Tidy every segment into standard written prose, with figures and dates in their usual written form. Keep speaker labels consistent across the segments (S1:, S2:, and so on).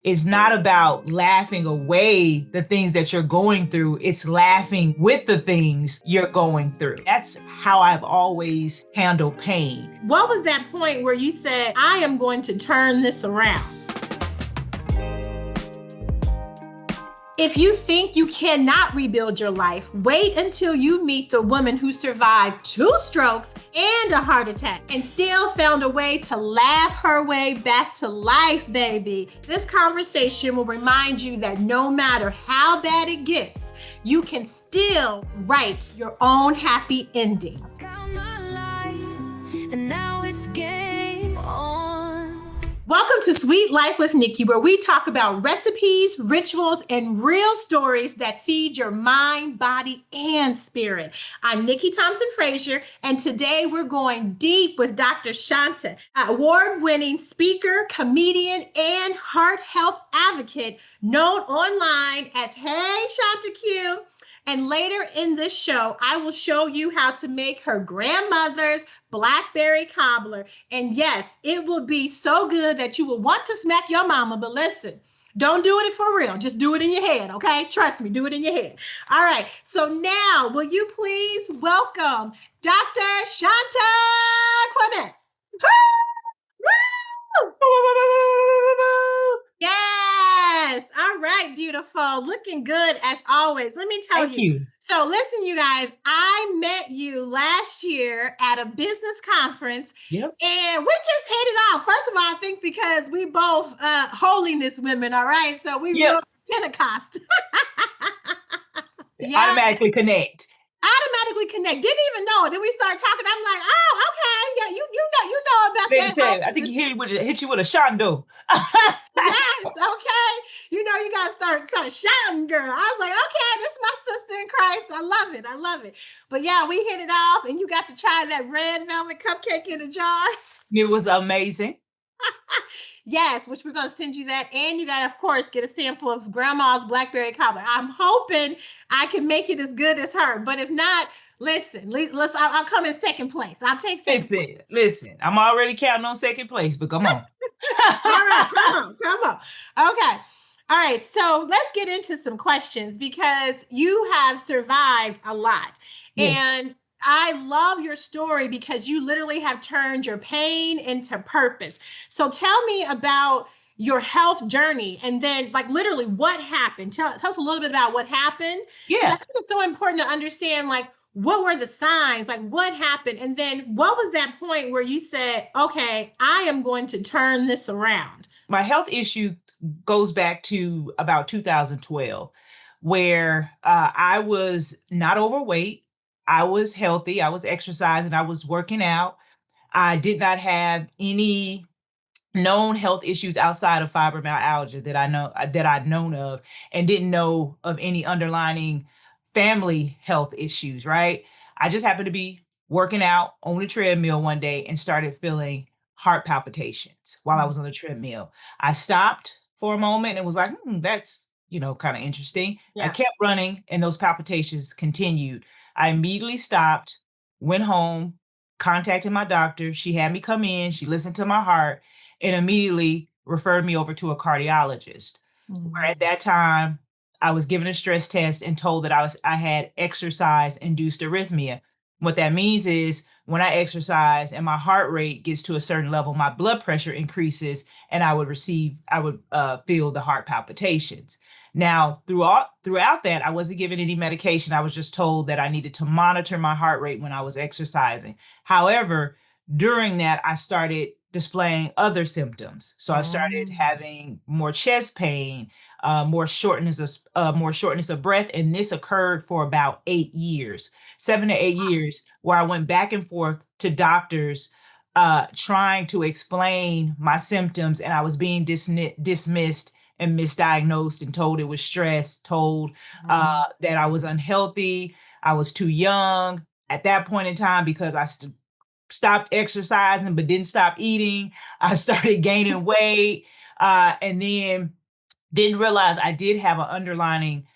S1: It's not about laughing away the things that you're going through. It's laughing with the things you're going through. That's how I've always handled pain.
S2: What was that point where you said, I am going to turn this around? If you think you cannot rebuild your life, wait until you meet the woman who survived 2 strokes and a heart attack and still found a way to laugh her way back to life, baby. This conversation will remind you that no matter how bad it gets, you can still write your own happy ending. I found my life, and now it's game on. Welcome to Sweet Life with Nikki, where we talk about recipes, rituals, and real stories that feed your mind, body, and spirit. I'm Nikki Thompson-Frazier, and today we're going deep with Dr. Shanta, award-winning speaker, comedian, and heart health advocate, known online as HeyShantaQ. And later in this show, I will show you how to make her grandmother's Blackberry Cobbler. And yes, it will be so good that you will want to smack your mama. But listen, don't do it for real. Just do it in your head, okay? Trust me, do it in your head. All right. So now, will you please welcome Dr. ShantaQuilette? Yes. All right, beautiful. Looking good as always. Let me tell you. So listen, you guys, I met you last year at a business conference.
S1: Yep.
S2: And we just hit it off. First of all, I think because we both holiness women, all right? So we were Pentecost.
S1: Automatically connect.
S2: Didn't even know it. Then we started talking. I'm like, oh, okay. Yeah, you know about that.
S1: I think he hit you with a shondo.
S2: Yes, okay. You gotta start shouting, girl. I was like, okay, this is my sister in Christ. I love it. But yeah, we hit it off, and you got to try that red velvet cupcake in a jar.
S1: It was amazing.
S2: Yes, which we're going to send you that. And you got to, of course, get a sample of Grandma's Blackberry Cobbler. I'm hoping I can make it as good as her. But if not, listen, I'll come in second place. I'll take second place.
S1: Listen, I'm already counting on second place, but come on.
S2: All right, come on. Okay. All right. So let's get into some questions because you have survived a lot. Yes. And I love your story because you literally have turned your pain into purpose. So tell me about your health journey and then literally what happened. Tell us a little bit about what happened.
S1: Yeah.
S2: I think it's so important to understand what were the signs, what happened? And then what was that point where you said, okay, I am going to turn this around?
S1: My health issue goes back to about 2012, where I was not overweight. I was healthy. I was exercising. I was working out. I did not have any known health issues outside of fibromyalgia that I'd known of, and didn't know of any underlying family health issues, right? I just happened to be working out on the treadmill one day and started feeling heart palpitations while I was on the treadmill. I stopped for a moment and was like, that's, kind of interesting. Yeah. I kept running and those palpitations continued. I immediately stopped, went home, contacted my doctor. She had me come in. She listened to my heart and immediately referred me over to a cardiologist. Mm-hmm. Where at that time, I was given a stress test and told that I had exercise-induced arrhythmia. What that means is when I exercise and my heart rate gets to a certain level, my blood pressure increases and I would feel the heart palpitations. Now, throughout that, I wasn't given any medication. I was just told that I needed to monitor my heart rate when I was exercising. However, during that, I started displaying other symptoms. So I started having more chest pain, more shortness of breath. And this occurred for about 8 years, 7 to 8 years, where I went back and forth to doctors trying to explain my symptoms. And I was being dismissed and misdiagnosed and told it was stress, told that I was unhealthy. I was too young at that point in time because I stopped exercising, but didn't stop eating. I started gaining weight and then didn't realize I did have an underlying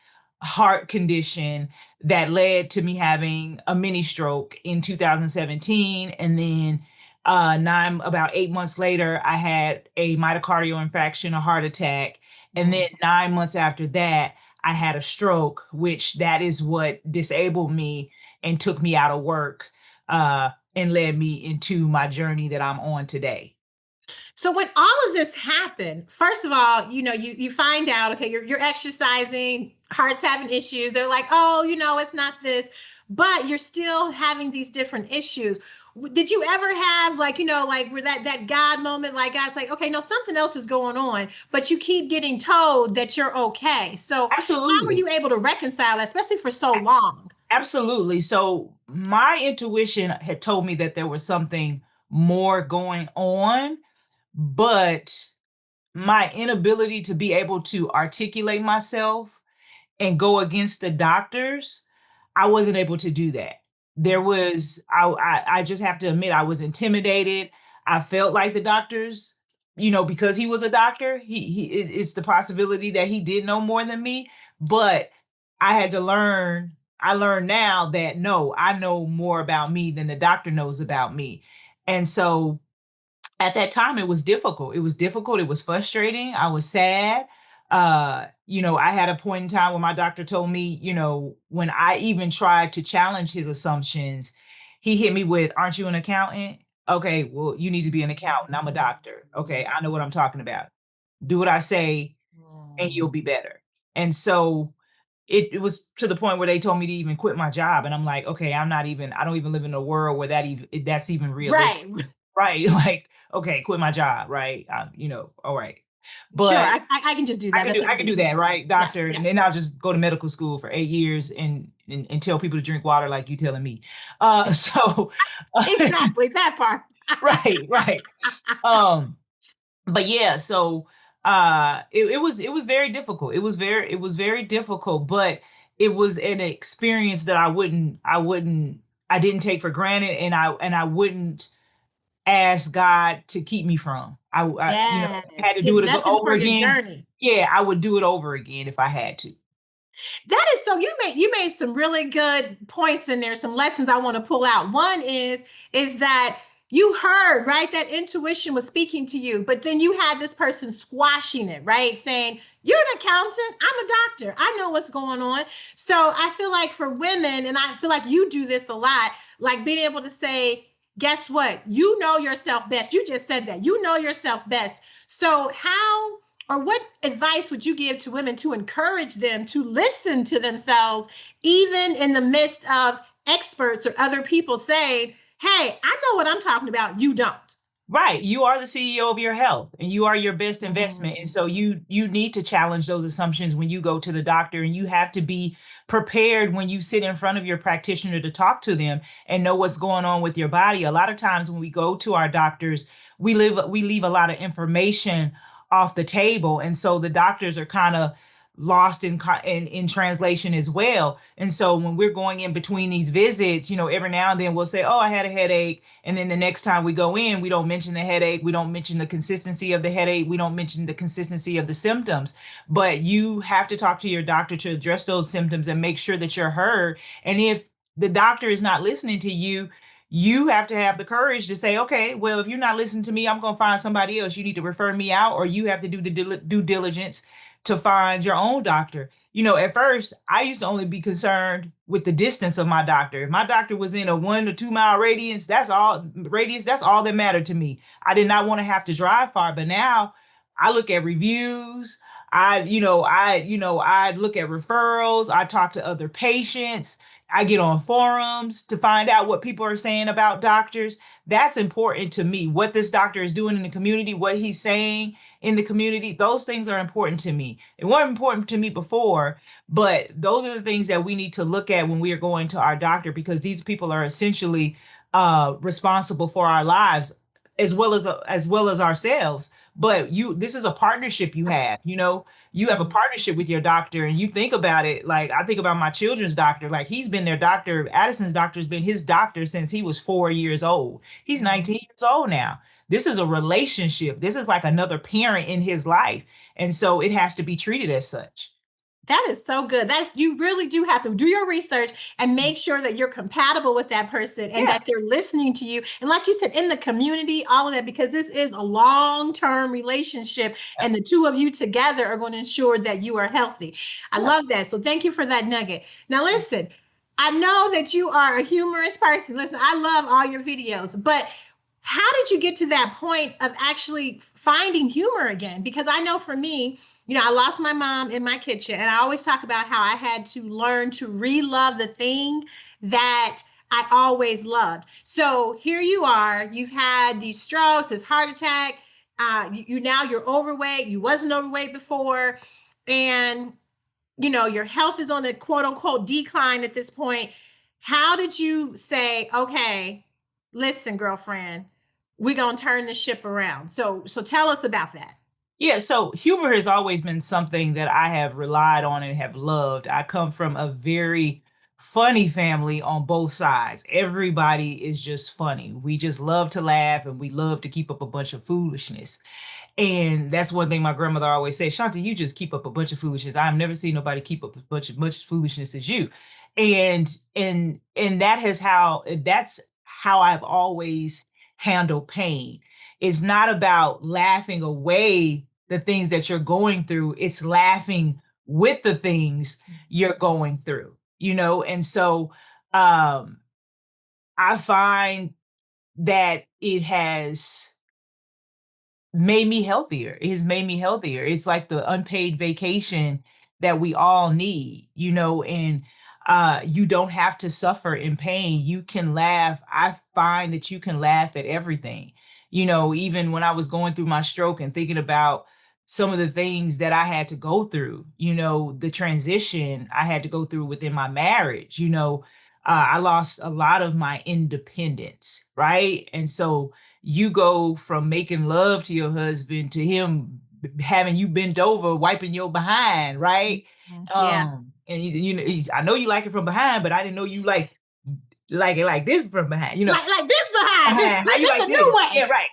S1: heart condition that led to me having a mini stroke in 2017. And then about 8 months later, I had a myocardial infarction, a heart attack. And then 9 months after that, I had a stroke, which that is what disabled me and took me out of work, and led me into my journey that I'm on today.
S2: So when all of this happened, first of all, you find out, okay, you're exercising, heart's having issues. They're like, oh, it's not this, but you're still having these different issues. Did you ever have like, like where that God moment, like God's like, okay, no, something else is going on, but you keep getting told that you're okay. So how were
S1: Absolutely.
S2: you able to reconcile that, especially for so long?
S1: Absolutely. So my intuition had told me that there was something more going on, but my inability to be able to articulate myself and go against the doctors, I wasn't able to do that. There was, I just have to admit, I was intimidated. I felt like the doctors, because he was a doctor, it's the possibility that he did know more than me. But I had to learn. I learned now that no, I know more about me than the doctor knows about me. And so at that time it was difficult. It was difficult. It was frustrating. I was sad. I had a point in time when my doctor told me, when I even tried to challenge his assumptions, he hit me with, "Aren't you an accountant? Okay, well, you need to be an accountant. I'm a doctor. Okay, I know what I'm talking about. Do what I say and you'll be better." And so it was to the point where they told me to even quit my job. And I'm like, okay, I don't even live in a world where that's even realistic.
S2: Right.
S1: Right. Like, okay, quit my job. Right. All right.
S2: Sure.
S1: But
S2: I can just do that. That's not
S1: I
S2: a
S1: can
S2: big
S1: do
S2: deal.
S1: that. Right.
S2: Yeah.
S1: Doctor.
S2: Yeah.
S1: And then I'll just go to medical school for 8 years and tell people to drink water like you telling me. So,
S2: Exactly. That part.
S1: right. Right. Um, but yeah, so it was very difficult. It was very difficult, but it was an experience that I didn't take for granted, and I wouldn't ask God to keep me from. I had
S2: Yes.
S1: to do
S2: Give
S1: it
S2: nothing
S1: over
S2: for your
S1: again.
S2: journey.
S1: Yeah, I would do it over again if I had to.
S2: That is so you made some really good points in there, some lessons I want to pull out. One is that you heard, right? That intuition was speaking to you, but then you had this person squashing it, right? Saying, "You're an accountant, I'm a doctor. I know what's going on." So I feel like for women, and I feel like you do this a lot, like being able to say, guess what? You know yourself best. You just said that. You know yourself best. So how or what advice would you give to women to encourage them to listen to themselves, even in the midst of experts or other people saying, hey, I know what I'm talking about, you don't?
S1: Right. You are the CEO of your health and you are your best investment. And
S2: Mm.
S1: so you need to challenge those assumptions when you go to the doctor, and you have to be prepared when you sit in front of your practitioner to talk to them and know what's going on with your body. A lot of times when we go to our doctors, we leave a lot of information off the table. And so the doctors are kind of lost in translation as well. And so when we're going in between these visits, every now and then we'll say, "Oh, I had a headache." And then the next time we go in, we don't mention the headache. We don't mention the consistency of the headache. We don't mention the consistency of the symptoms. But you have to talk to your doctor to address those symptoms and make sure that you're heard. And if the doctor is not listening to you, you have to have the courage to say, "Okay, well, if you're not listening to me, I'm going to find somebody else. You need to refer me out," or you have to do the due diligence to find your own doctor. At first, I used to only be concerned with the distance of my doctor. If my doctor was in a 1 to 2 mile radius, that's all that mattered to me. I did not want to have to drive far. But now I look at reviews. I look at referrals. I talk to other patients. I get on forums to find out what people are saying about doctors. That's important to me. What this doctor is doing in the community, what he's saying in the community, those things are important to me. It weren't important to me before, but those are the things that we need to look at when we are going to our doctor, because these people are essentially responsible for our lives as well as ourselves. But this is a partnership you have. You have a partnership with your doctor, and you think about it like I think about my children's doctor. Like, he's been their doctor. Addison's doctor has been his doctor since he was 4 years old. He's 19 years old now. This is a relationship. This is like another parent in his life. And so it has to be treated as such.
S2: That is so good. That's you really do have to do your research and make sure that you're compatible with that person and
S1: Yeah.
S2: that they're listening to you. And like you said, in the community, all of that, because this is a long-term relationship and the two of you together are going to ensure that you are healthy. I
S1: Yeah.
S2: love that. So thank you for that nugget. Now listen, I know that you are a humorous person. Listen, I love all your videos, but how did you get to that point of actually finding humor again? Because I know for me, I lost my mom in my kitchen, and I always talk about how I had to learn to re-love the thing that I always loved. So here you are, you've had these strokes, this heart attack. You now you're overweight. You wasn't overweight before, and your health is on a quote unquote decline at this point. How did you say, okay, listen, girlfriend, we're gonna turn the ship around? So tell us about that.
S1: Yeah, so humor has always been something that I have relied on and have loved. I come from a very funny family on both sides. Everybody is just funny. We just love to laugh and we love to keep up a bunch of foolishness. And that's one thing my grandmother always said, Shanta, you just keep up a bunch of foolishness. I've never seen nobody keep up a bunch of much foolishness as you. And that's how I've always handled pain. It's not about laughing away the things that you're going through. It's laughing with the things you're going through, And so um I find that it has made me healthier. It has made me healthier. It's like the unpaid vacation that we all need, and you don't have to suffer in pain. You can laugh. I find that you can laugh at everything. Even when I was going through my stroke and thinking about some of the things that I had to go through, the transition I had to go through within my marriage, I lost a lot of my independence, right? And so you go from making love to your husband to him having you bent over, wiping your behind, right?
S2: Yeah.
S1: And I know you like it from behind, but I didn't know you like it like this from behind,
S2: Like this behind. This,
S1: How you
S2: this
S1: like
S2: a
S1: this?
S2: new
S1: Yeah,
S2: way.
S1: right.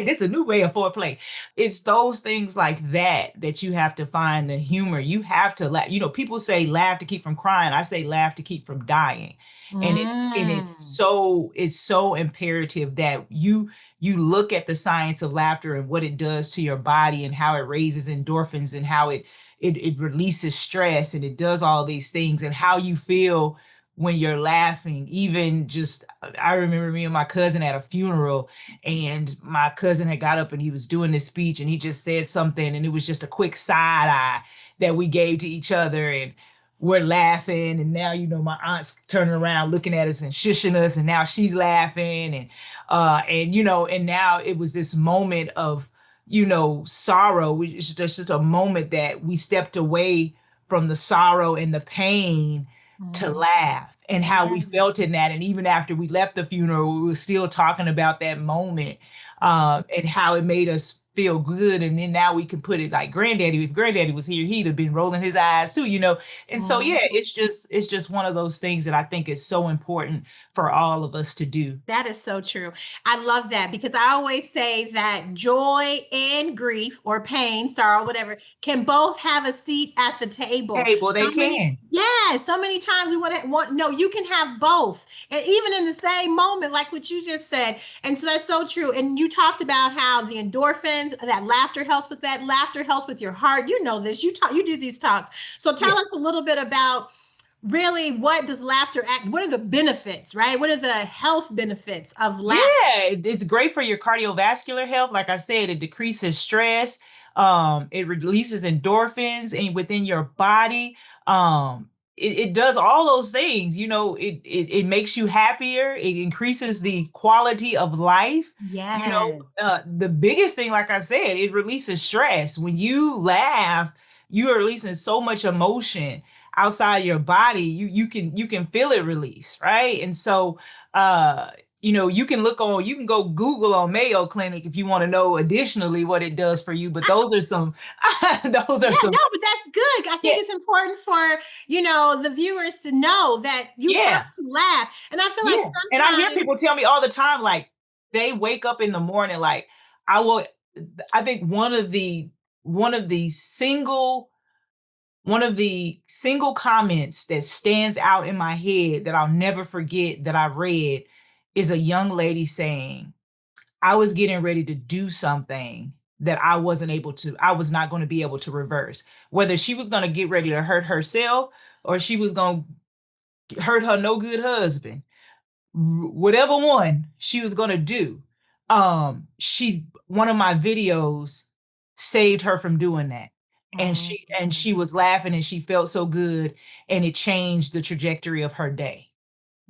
S1: This is a new way of foreplay. It's those things like that you have to find the humor. You have to laugh. People say laugh to keep from crying. I say laugh to keep from dying. And
S2: Mm.
S1: it's so imperative that you look at the science of laughter and what it does to your body and how it raises endorphins and how it releases stress and it does all these things and how you feel when you're laughing. Even just, I remember me and my cousin at a funeral, and my cousin had got up and he was doing this speech and he just said something, and it was just a quick side eye that we gave to each other, and we're laughing. And now, my aunt's turning around looking at us and shushing us, and now she's laughing. And now it was this moment of, sorrow. It's just a moment that we stepped away from the sorrow and the pain to
S2: Mm.
S1: laugh, and how we
S2: Yeah.
S1: felt in that. And even after we left the funeral, we were still talking about that moment, and how it made us feel good. And then now we can put it like granddaddy, if granddaddy was here, he'd have been rolling his eyes too. And so, yeah,
S2: Mm.
S1: it's just one of those things that I think is so important for all of us to do.
S2: That is so true. I love that because I always say that joy and grief or pain, sorrow, whatever, can both have a seat at the table.
S1: Hey, well, they
S2: So many,
S1: can.
S2: yeah, so many times we no, you can have both. And even in the same moment, like what you just said. And so that's so true. And you talked about how the endorphins, that laughter helps with that. Laughter helps with your heart. You know this. You do these talks. So
S1: Yeah.
S2: tell us a little bit about really what does laughter act, what are the benefits, right? What are the health benefits of
S1: Yeah,
S2: laughter?
S1: it's great for your cardiovascular health. Like I said, it decreases stress. It releases endorphins and within your body. It does all those things. It makes you happier. It increases the quality of life.
S2: Yes.
S1: The biggest thing, like I said, it releases stress. When you laugh, you are releasing so much emotion outside your body. You can feel it release, right? And so you can go Google on Mayo Clinic if you want to know additionally what it does for you. But those are some, those are
S2: Yeah,
S1: some,
S2: no, but that's good. I
S1: yeah,
S2: think it's important for, the viewers to know that you have
S1: yeah,
S2: to laugh. And I feel like
S1: yeah. And I hear
S2: sometimes,
S1: people tell me all the time, like they wake up in the morning, like I will, I think one of the single one of the single comments that stands out in my head that I'll never forget that I read is a young lady saying, I was getting ready to do something that I was not going to be able to reverse. Whether she was going to get ready to hurt herself or she was going to hurt her no good husband, whatever one she was going to do. One of my videos saved her from doing that. And
S2: Mhm.
S1: she was laughing and she felt so good, and it changed the trajectory of her day.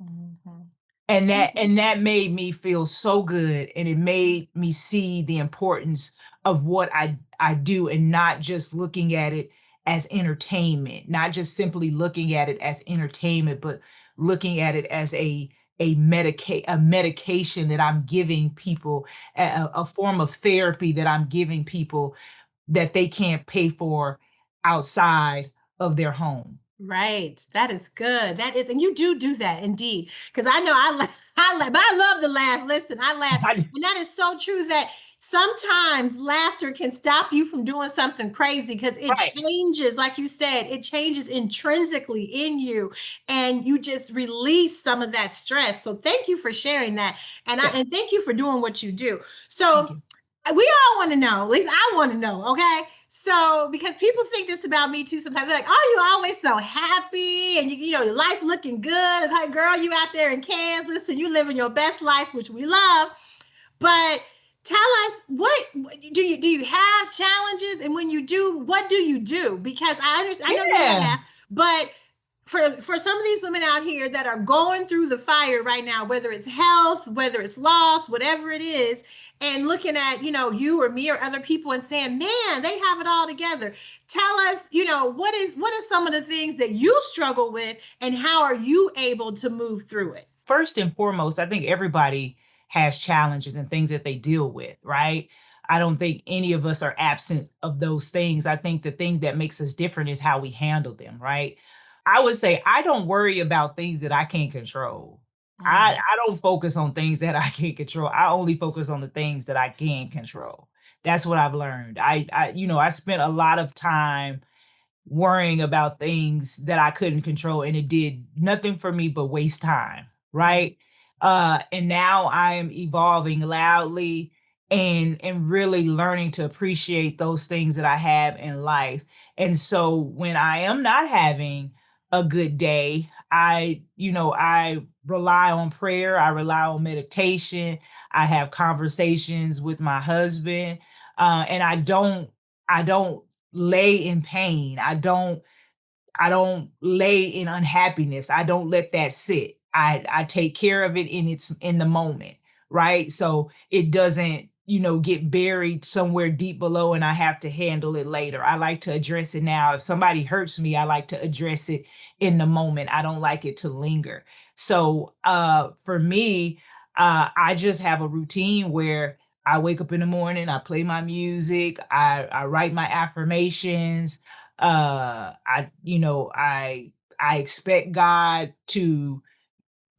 S2: Mhm.
S1: And
S2: See?
S1: that made me feel so good, and it made me see the importance of what I do, and not just looking at it as entertainment, not just simply looking at it as entertainment, but looking at it as a medication that I'm giving people, a form of therapy that I'm giving people that they can't pay for outside of their home.
S2: Right. That is good. That is, and you do that indeed. Because I know I laugh, I laugh, but I love to laugh. Listen, I laugh.
S1: I
S2: And that is so true that sometimes laughter can stop you from doing something crazy because it
S1: Right.
S2: changes, like you said, it changes intrinsically in you and you just release some of that stress. So thank you for sharing that.
S1: Yeah.
S2: And thank you for doing what you do.
S1: Thank
S2: So
S1: you.
S2: we all want to know, at least I want to know, okay? So, because people think this about me too sometimes. They're like, oh, you always so happy and you know, your life looking good. And hey, girl, you out there in Kansas and you living your best life, which we love. But tell us what do you have challenges? And when you do, what do you do? Because I understand, I know you
S1: Yeah.
S2: laugh, but for some of these women out here that are going through the fire right now, whether it's health, whether it's loss, whatever it is, and looking at, you know, you or me or other people and saying, man, they have it all together. Tell us, you know, what are some of the things that you struggle with and how are you able to move through it?
S1: First and foremost, I think everybody has challenges and things that they deal with, right? I don't think any of us are absent of those things. I think the thing that makes us different is how we handle them, right? I would say I don't worry about things that I can't control.
S2: Mm,
S1: I don't focus on things that I can't control. I only focus on the things that I can control. That's what I've learned. I spent a lot of time worrying about things that I couldn't control, and it did nothing for me but waste time,
S2: mm,
S1: right? And now I am evolving loudly and really learning to appreciate those things that I have in life. And so when I am not having a good day, I rely on prayer, I rely on meditation, I have conversations with my husband, and I don't lay in pain. I don't lay in unhappiness. I don't let that sit. I take care of it in the moment, right? So it doesn't, get buried somewhere deep below and I have to handle it later. I like to address it now. If somebody hurts me, I like to address it in the moment. I don't like it to linger. So for me, I just have a routine where I wake up in the morning, I play my music, I write my affirmations, I expect God to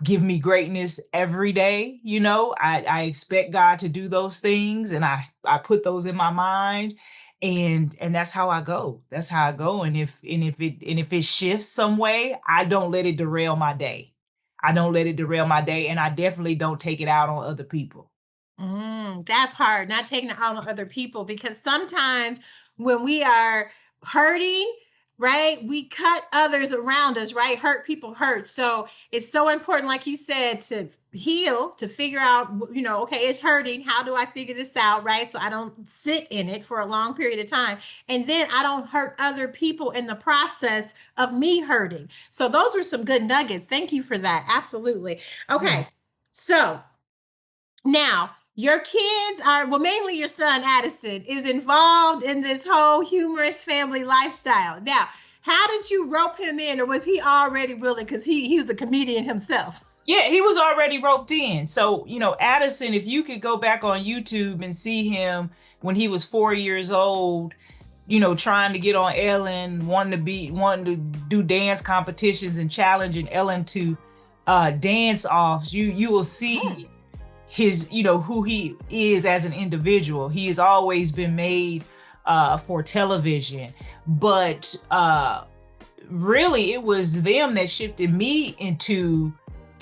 S1: give me greatness every day. I expect God to do those things, and I put those in my mind, and that's how I go. That's how I go. And if it shifts some way, I don't let it derail my day. I don't let it derail my day, and I definitely don't take it out on other people.
S2: that part, not taking it out on other people, because sometimes when we are hurting, right, we cut others around us, right? Hurt people hurt. So it's so important, like you said, to heal, to figure out, you know, okay, it's hurting. How do I figure this out, right? So I don't sit in it for a long period of time. And then I don't hurt other people in the process of me hurting. So those were some good nuggets. Thank you for that. Absolutely.
S1: Yeah.
S2: Okay. So, now, your kids are, well, mainly your son, Addison, is involved in this whole humorous family lifestyle. Now, how did you rope him in, or was he already willing? Because he was a comedian himself.
S1: Yeah, he was already roped in. So, Addison, if you could go back on YouTube and see him when he was 4 years old, trying to get on Ellen, wanting to do dance competitions and challenging Ellen to dance offs, you will
S2: Mm,
S1: see his, who he is as an individual. He has always been made for television. But really, it was them that shifted me into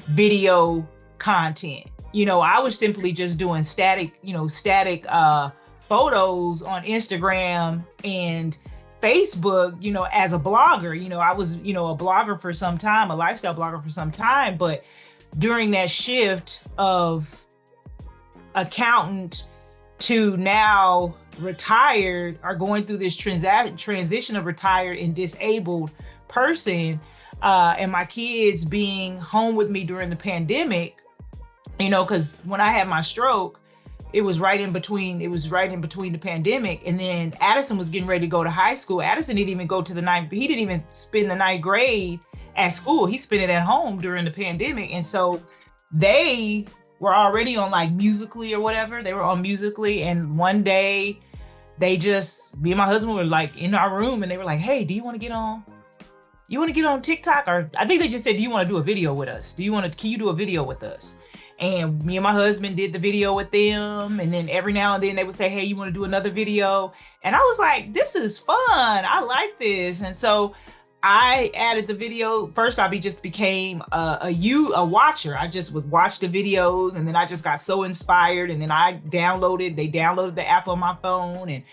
S1: video content. I was simply just doing static photos on Instagram and Facebook, as a blogger. I was, a blogger for some time, a lifestyle blogger for some time. But during that shift of accountant to now retired, or going through this transition of retired and disabled person, and my kids being home with me during the pandemic, because when I had my stroke, it was right in between the pandemic. And then Addison was getting ready to go to high school. Addison didn't even go to he didn't even spend the 9th grade at school. He spent it at home during the pandemic. And so they were already on like Musical.ly or whatever. They were on Musical.ly. And one day me and my husband were like in our room, and they were like, hey, do you want to get on TikTok? Or I think they just said, do you want to do a video with us? Can you do a video with us? And me and my husband did the video with them. And then every now and then they would say, hey, you want to do another video? And I was like, this is fun. I like this. And so I added the video. First, I just became a watcher. I just would watch the videos, and then I just got so inspired. And then they downloaded the app on my phone, and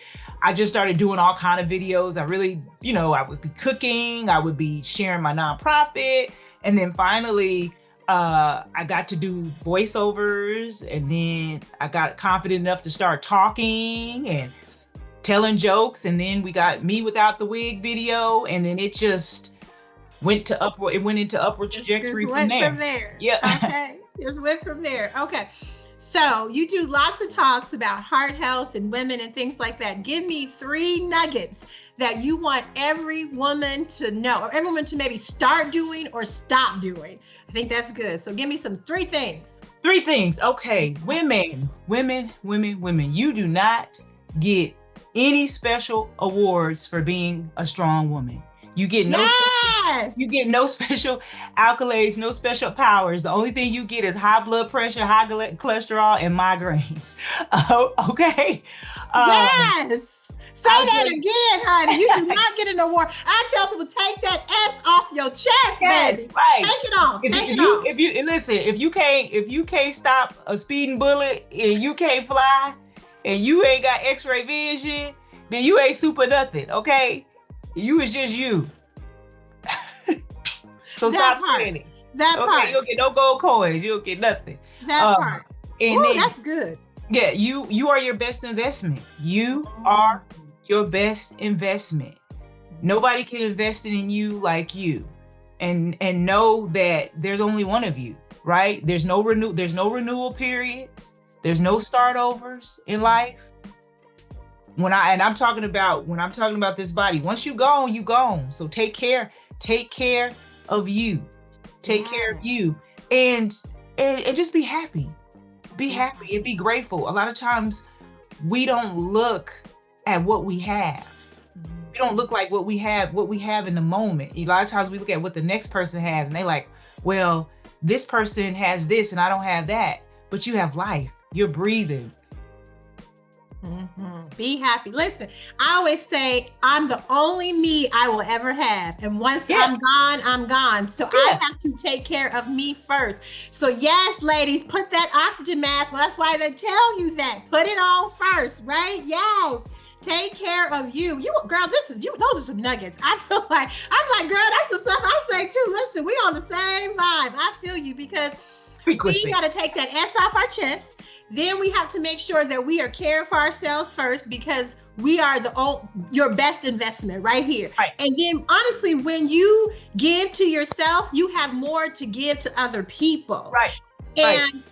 S1: I just started doing all kind of videos. I really, I would be cooking, I would be sharing my nonprofit. And then finally, I got to do voiceovers, and then I got confident enough to start talking and telling jokes. And then we got me without the wig video, and then it just went into upward trajectory from there. Yeah.
S2: Okay. Just went from there. Okay. So you do lots of talks about heart health and women and things like that. Give me 3 nuggets that you want every woman to know, or every woman to maybe start doing or stop doing. I think that's good. So give me 3 things.
S1: 3 things. Okay. Women. You do not get any special awards for being a strong woman. You get no special accolades, no special powers. The only thing you get is high blood pressure, high cholesterol, and migraines. Okay.
S2: Yes. Say that again, honey. You do not get an award. I tell people, take that S off your chest, baby.
S1: Right.
S2: Take it off.
S1: If you can't stop a speeding bullet, and you can't fly, and you ain't got X-ray vision, then you ain't super nothing. Okay. You is just you. So stop saying it.
S2: That part.
S1: You'll get no gold coins. You'll get nothing.
S2: That part.
S1: And then,
S2: that's good.
S1: Yeah, you are your best investment. You are your best investment. Nobody can invest in you like you. And know that there's only one of you, right? There's no renewal periods. There's no start overs in life. When I'm talking about this body, once you gone, you gone. So take care of you. Take care of you. And just be happy. Be happy and be grateful. A lot of times we don't look at what we have. We don't look like what we have in the moment. A lot of times we look at what the next person has, and they like, well, this person has this and I don't have that. But you have life. You're breathing.
S2: Mm-hmm. Be happy. Listen, I always say I'm the only me I will ever have. And once I'm gone, I'm gone. So I have to take care of me first. So yes, ladies, put that oxygen mask. Well, that's why they tell you that. Put it on first, right? Yes. Take care of you. Girl, those are some nuggets. I feel like, I'm like, girl, that's some stuff I say too. Listen, we on the same vibe. I feel you, because we got to take that S off our chest. Then we have to make sure that we are caring for ourselves first, because we are your best investment right here. Right. And then honestly, when you give to yourself, you have more to give to other people. Right. And,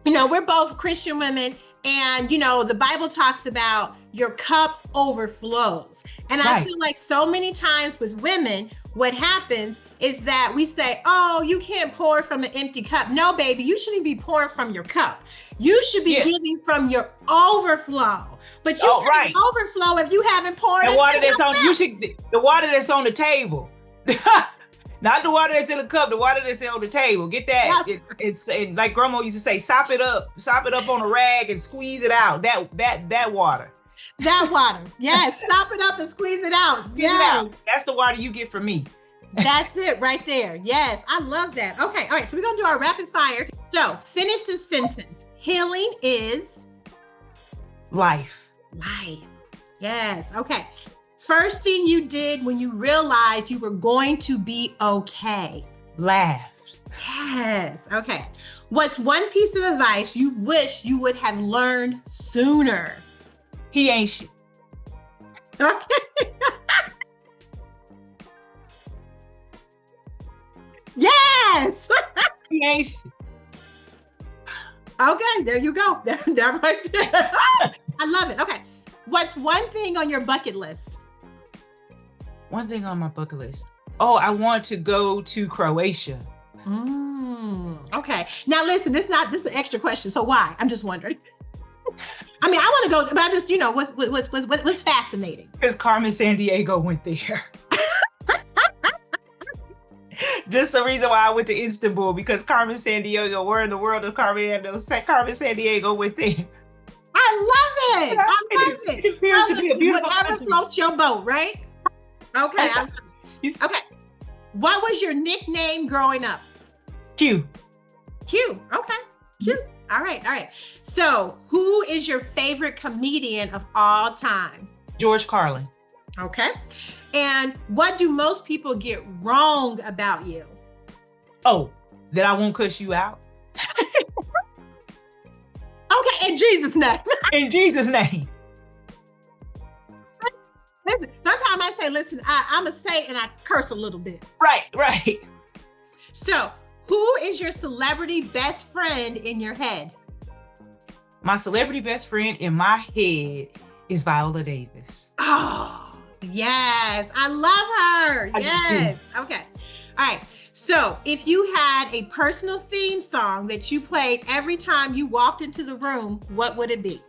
S2: we're both Christian women, and, the Bible talks about your cup overflows. And I feel like so many times with women, what happens is that we say, oh, you can't pour from an empty cup. No, baby, you shouldn't be pouring from your cup. You should be giving from your overflow. But you can't overflow if you haven't poured
S1: the water that's on the water that's on the table. Not the water that's in the cup, the water that's on the table. Get that. It's like grandma used to say, sop it up on a rag and squeeze it out. That water.
S2: That water. Yes. Stop it up and squeeze it out.
S1: Squeeze it out. That's the water you get from me.
S2: That's it right there. Yes. I love that. Okay. All right. So we're going to do our rapid fire. So finish this sentence. Healing is
S1: Life.
S2: life. Yes. Okay. First thing you did when you realized you were going to be okay.
S1: Laughed.
S2: Yes. Okay. What's one piece of advice you wish you would have learned sooner?
S1: He ain't shit.
S2: Okay. Yes.
S1: He ain't shit.
S2: Okay, there you go. That right there. I love it. Okay. What's one thing on your bucket list?
S1: One thing on my bucket list. Oh, I want to go to Croatia.
S2: Okay. Now listen, this is an extra question. So why? I'm just wondering. I mean, I want to go, but I just, what's fascinating?
S1: Because Carmen Sandiego went there. Just the reason why I went to Istanbul, because Carmen Sandiego, where in the world does Carmen Sandiego went there?
S2: I love it. I love it.
S1: It appears to be a beautiful
S2: Whatever
S1: country.
S2: floats your boat, right? Okay. I love it. Okay. What was your nickname growing up?
S1: Q.
S2: Q. Okay. Q. All right. All right. So who is your favorite comedian of all time?
S1: George Carlin.
S2: Okay. And what do most people get wrong about you?
S1: Oh, that I won't cuss you out.
S2: Okay, in Jesus' name.
S1: In Jesus' name.
S2: Listen, sometimes I say, listen, I'm going to say and I curse a little bit.
S1: Right.
S2: So, who is your celebrity best friend in your head?
S1: My celebrity best friend in my head is Viola Davis.
S2: Oh, yes. I love her. Yes. Okay. All right. So if you had a personal theme song that you played every time you walked into the room, what would it be?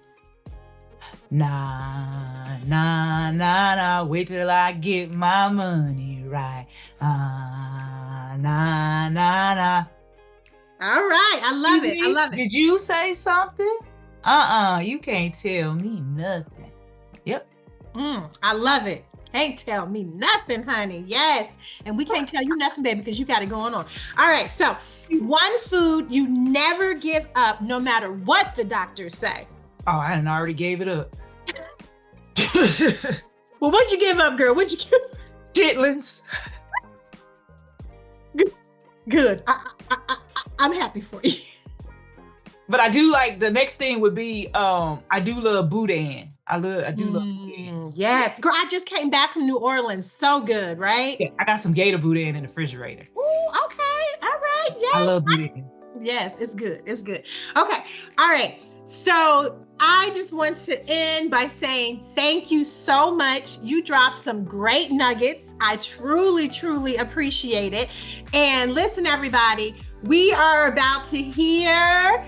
S1: Nah, nah, nah, nah, wait till I get my money right. Nah, nah, nah, nah.
S2: All right. I love it. I love it.
S1: Did you say something? You can't tell me nothing. Yep.
S2: I love it. Can't tell me nothing, honey. Yes. And we can't tell you nothing, baby, because you got it going on. All right. So one food you never give up, no matter what the doctors say.
S1: Oh, I done already gave it up.
S2: Well, what'd you give up, girl? What'd you give up?
S1: Chitlins.
S2: Good. I'm happy for you.
S1: But I do like, the next thing would be, I do love boudin. I do love boudin.
S2: Yes. Girl, I just came back from New Orleans. So good, right?
S1: Yeah, I got some gator boudin in the refrigerator.
S2: Ooh, okay. All right. Yes.
S1: I love boudin.
S2: Yes, it's good. It's good. Okay. All right. So I just want to end by saying thank you so much. You dropped some great nuggets. I truly, truly appreciate it. And listen, everybody, we are about to hear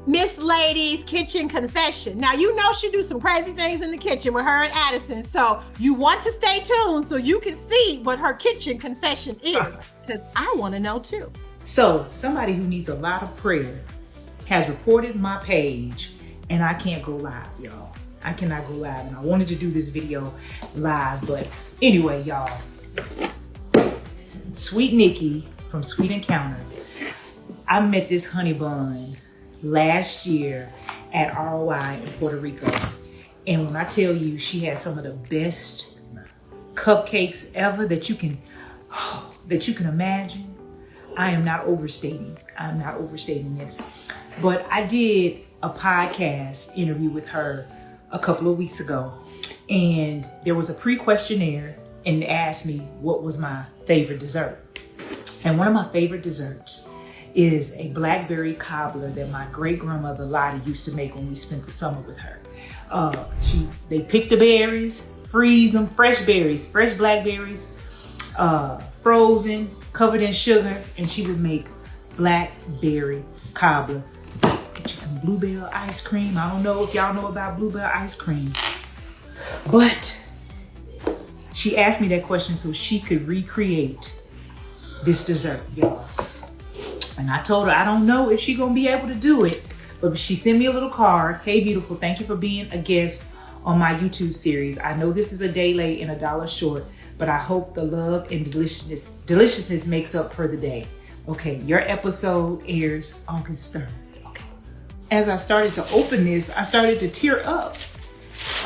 S2: Miss Lady's kitchen confession. Now, you know she do some crazy things in the kitchen with her and Addison. So you want to stay tuned so you can see what her kitchen confession is, because I want to know too.
S1: So somebody who needs a lot of prayer has reported my page, and I can't go live, y'all. I cannot go live, and I wanted to do this video live, but anyway, y'all. Sweet Nikki from Sweet Encounter. I met this honey bun last year at ROI in Puerto Rico. And when I tell you, she has some of the best cupcakes ever that you can imagine. I am not overstating. I'm not overstating this. But I did a podcast interview with her a couple of weeks ago. And there was a pre-questionnaire, and it asked me what was my favorite dessert. And one of my favorite desserts is a blackberry cobbler that my great-grandmother Lottie used to make when we spent the summer with her. They pick the berries, freeze them, fresh berries, fresh blackberries, frozen, covered in sugar, and she would make blackberry cobbler. Get you some blueberry ice cream. I don't know if y'all know about blueberry ice cream, but she asked me that question so she could recreate this dessert, y'all. And I told her, I don't know if she's gonna be able to do it, but she sent me a little card. Hey, beautiful, thank you for being a guest on my YouTube series. I know this is a day late and $1 short, but I hope the love and deliciousness makes up for the day. Okay, your episode airs August 3rd. Okay. As I started to open this, I started to tear up.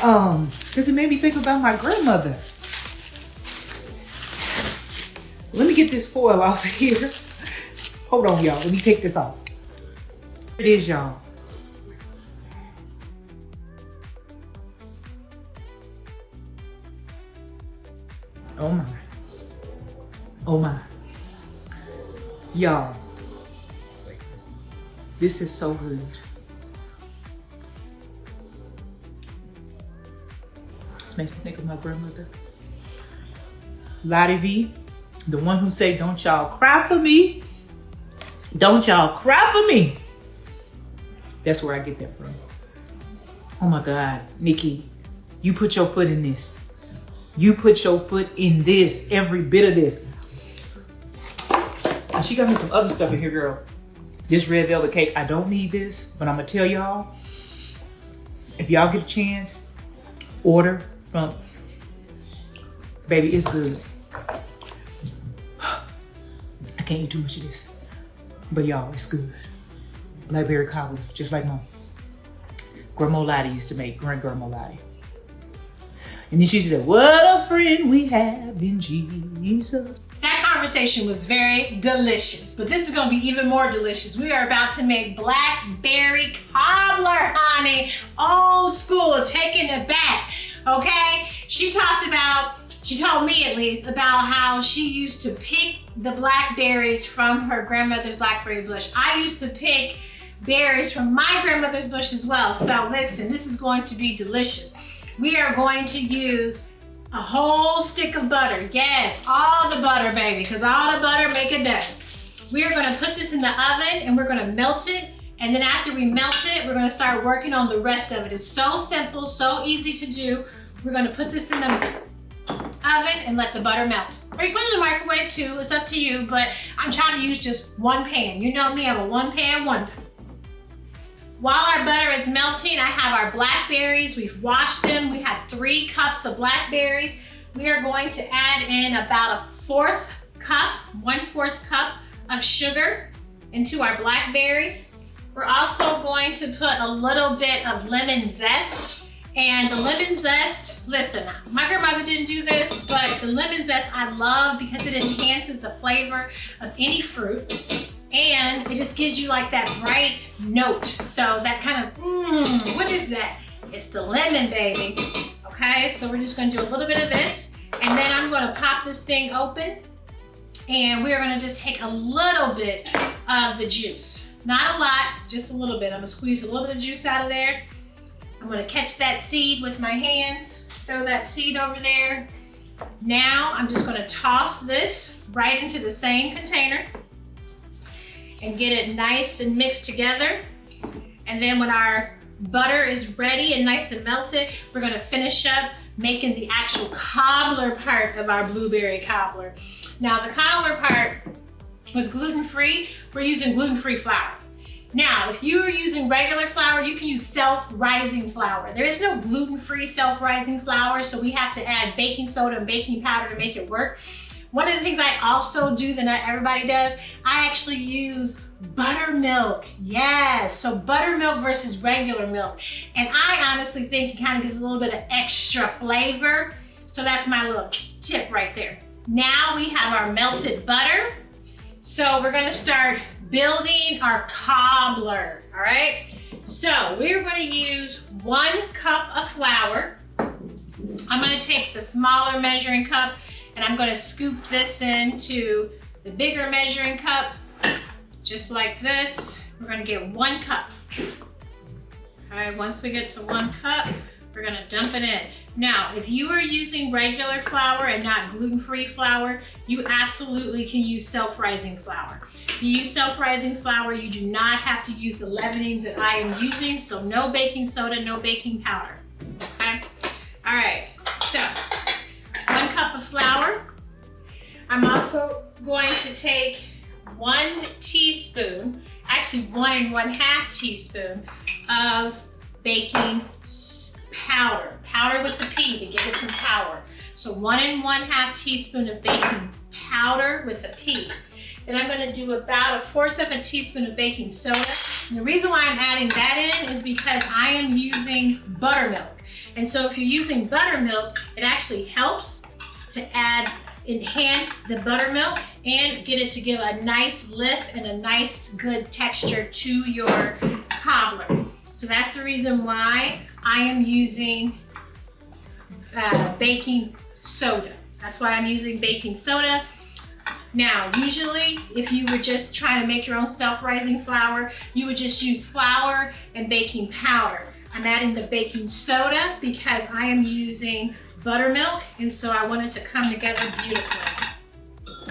S1: Because it made me think about my grandmother. Let me get this foil off of here. Hold on, y'all. Let me take this off. Here it is, y'all. Oh my. Oh my. Y'all. This is so good. This makes me think of my grandmother. Lottie V, the one who say, don't y'all cry for me. Don't y'all cry for me. That's where I get that from. Oh my God, Nikki, you put your foot in this. You put your foot in this, every bit of this. And she got me some other stuff in here, girl. This red velvet cake, I don't need this, but I'm gonna tell y'all, if y'all get a chance, order from, baby, it's good. I can't eat too much of this, but y'all, it's good. Blackberry Cobbler, just like my Grandma Lottie used to make, Grandma Lottie. And then she said, what a friend we have in Jesus.
S2: That conversation was very delicious, but this is gonna be even more delicious. We are about to make Blackberry Cobbler, honey. Old school, taking it back, okay? She told me at least, about how she used to pick the blackberries from her grandmother's blackberry bush. I used to pick berries from my grandmother's bush as well. So listen, this is going to be delicious. We are going to use a whole stick of butter. Yes, all the butter, baby, because all the butter make it better. We are gonna put this in the oven and we're gonna melt it. And then after we melt it, we're gonna start working on the rest of it. It's so simple, so easy to do. We're gonna put this in the oven and let the butter melt. Or you put it in the microwave too, it's up to you, but I'm trying to use just one pan. You know me, I'm a one pan wonder. While our butter is melting, I have our blackberries. We've washed them. We have 3 cups of blackberries. We are going to add in about a 1/4 cup of sugar into our blackberries. We're also going to put a little bit of lemon zest. And the lemon zest, listen, my grandmother didn't do this, but the lemon zest I love because it enhances the flavor of any fruit. And it just gives you like that bright note. So that kind of, what is that? It's the lemon, baby. Okay, so we're just gonna do a little bit of this. And then I'm gonna pop this thing open. And we're gonna just take a little bit of the juice. Not a lot, just a little bit. I'm gonna squeeze a little bit of juice out of there. I'm gonna catch that seed with my hands, throw that seed over there. Now I'm just gonna toss this right into the same container and get it nice and mixed together. And then when our butter is ready and nice and melted, we're gonna finish up making the actual cobbler part of our blueberry cobbler. Now the cobbler part with gluten-free, we're using gluten-free flour. Now, if you are using regular flour, you can use self-rising flour. There is no gluten-free self-rising flour, so we have to add baking soda and baking powder to make it work. One of the things I also do that not everybody does, I actually use buttermilk. Yes, so buttermilk versus regular milk. And I honestly think it kind of gives a little bit of extra flavor. So that's my little tip right there. Now we have our melted butter. So we're gonna start building our cobbler, all right? So we're gonna use 1 cup of flour. I'm gonna take the smaller measuring cup and I'm gonna scoop this into the bigger measuring cup, just like this. We're gonna get 1 cup. Okay, once we get to 1 cup, we're gonna dump it in. Now, if you are using regular flour and not gluten-free flour, you absolutely can use self-rising flour. If you use self-rising flour, you do not have to use the leavenings that I am using, so no baking soda, no baking powder, okay? All right, so 1 cup of flour. I'm also going to take 1 teaspoon, actually 1 1/2 teaspoon of baking powder. Powder with the P to give it some power. So 1 1/2 teaspoon of baking powder with a P. Then I'm gonna do about 1/4 of a teaspoon of baking soda. And the reason why I'm adding that in is because I am using buttermilk. And so if you're using buttermilk, it actually helps to enhance the buttermilk and get it to give a nice lift and a nice good texture to your cobbler. So that's the reason why I am using baking soda. That's why I'm using baking soda. Now, usually, if you were just trying to make your own self-rising flour, you would just use flour and baking powder. I'm adding the baking soda because I am using buttermilk, and so I want it to come together beautifully.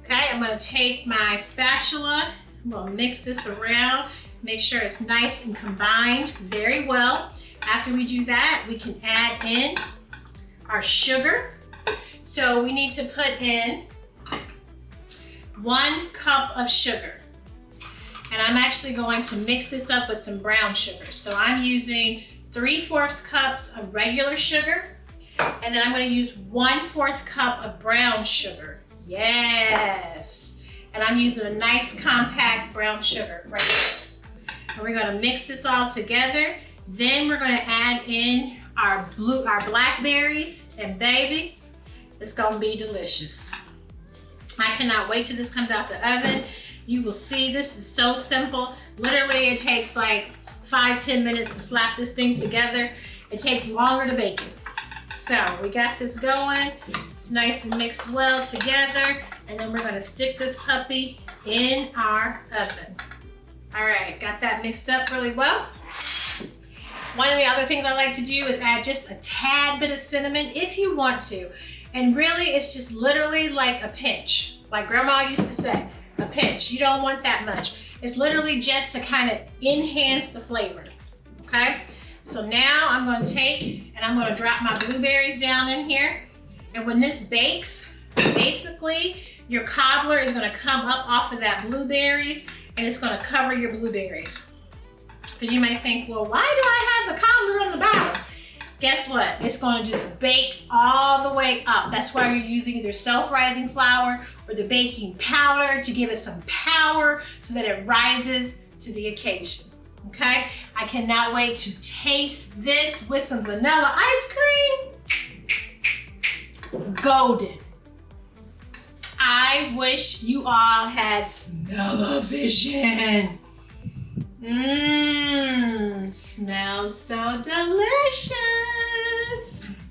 S2: Okay, I'm gonna take my spatula, I'm gonna mix this around, make sure it's nice and combined very well. After we do that, we can add in our sugar. So we need to put in 1 cup of sugar. And I'm actually going to mix this up with some brown sugar. So I'm using 3/4 cups of regular sugar, and then I'm going to use 1/4 cup of brown sugar. Yes. And I'm using a nice compact brown sugar right here. And we're going to mix this all together. Then we're going to add in our blackberries, and baby, it's going to be delicious. I cannot wait till this comes out the oven. You will see this is so simple. Literally, it takes like 5-10 minutes to slap this thing together. It takes longer to bake it. So we got this going. It's nice and mixed well together. And then we're gonna stick this puppy in our oven. All right, got that mixed up really well. One of the other things I like to do is add just a tad bit of cinnamon if you want to. And really, it's just literally like a pinch. Like Grandma used to say, a pinch. You don't want that much. It's literally just to kind of enhance the flavor, okay? So now I'm gonna take and I'm gonna drop my blueberries down in here. And when this bakes, basically, your cobbler is gonna come up off of that blueberries and it's gonna cover your blueberries. Because you may think, well, why do I have the cobbler on the bottom? Guess what? It's going to just bake all the way up. That's why you're using either self-rising flour or the baking powder to give it some power so that it rises to the occasion. Okay? I cannot wait to taste this with some vanilla ice cream. Golden. I wish you all had smell-o-vision. Mmm, smells so delicious.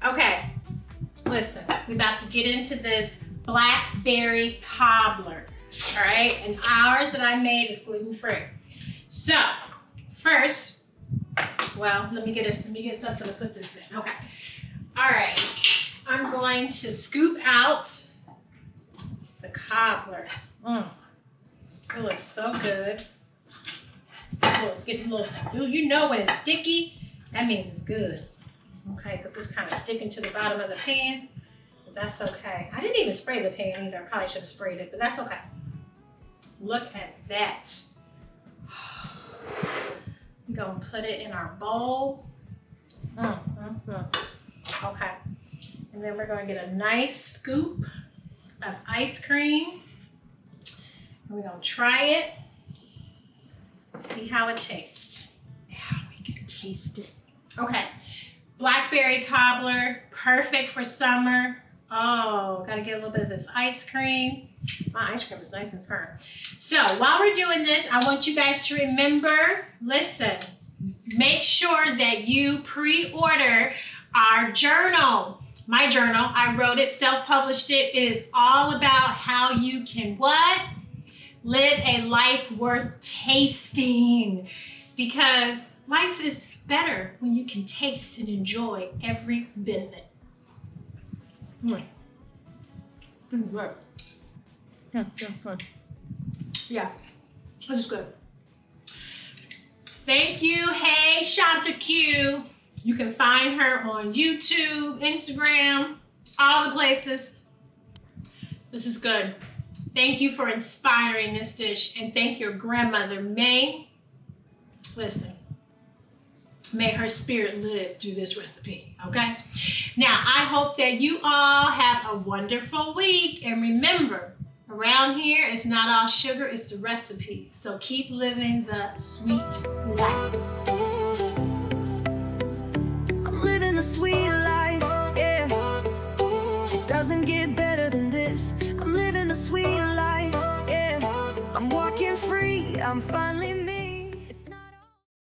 S2: Okay, listen, we're about to get into this blackberry cobbler, all right? And ours that I made is gluten-free. So, first, well, let me get something to put this in. Okay, all right. I'm going to scoop out the cobbler. It looks so good. Oh, it's getting a little, you know when it's sticky, that means it's good. Okay, because it's kind of sticking to the bottom of the pan, but that's okay. I didn't even spray the pan either. I probably should have sprayed it, but that's okay. Look at that. We're gonna put it in our bowl. Okay, and then we're gonna get a nice scoop of ice cream. And we're gonna try it. See how it tastes. Yeah, we can taste it. Okay, blackberry cobbler, perfect for summer. Oh, gotta get a little bit of this ice cream. My ice cream is nice and firm. So while we're doing this, I want you guys to remember, listen, make sure that you pre-order our journal. My journal, I wrote it, self-published it. It is all about how you can what? Live a life worth tasting, because life is better when you can taste and enjoy every bit of it. Yeah, this is good. Thank you, HeyShantaQ. You can find her on YouTube, Instagram, all the places. This is good. Thank you for inspiring this dish, and thank your grandmother, May. Listen, May her spirit live through this recipe, okay? Now, I hope that you all have a wonderful week. And remember, around here, it's not all sugar, it's the recipes. So keep living the sweet life.
S3: I'm living the sweet life, yeah. It doesn't get better than this. I'm living the sweet life, yeah. I'm walking free, I'm finally me.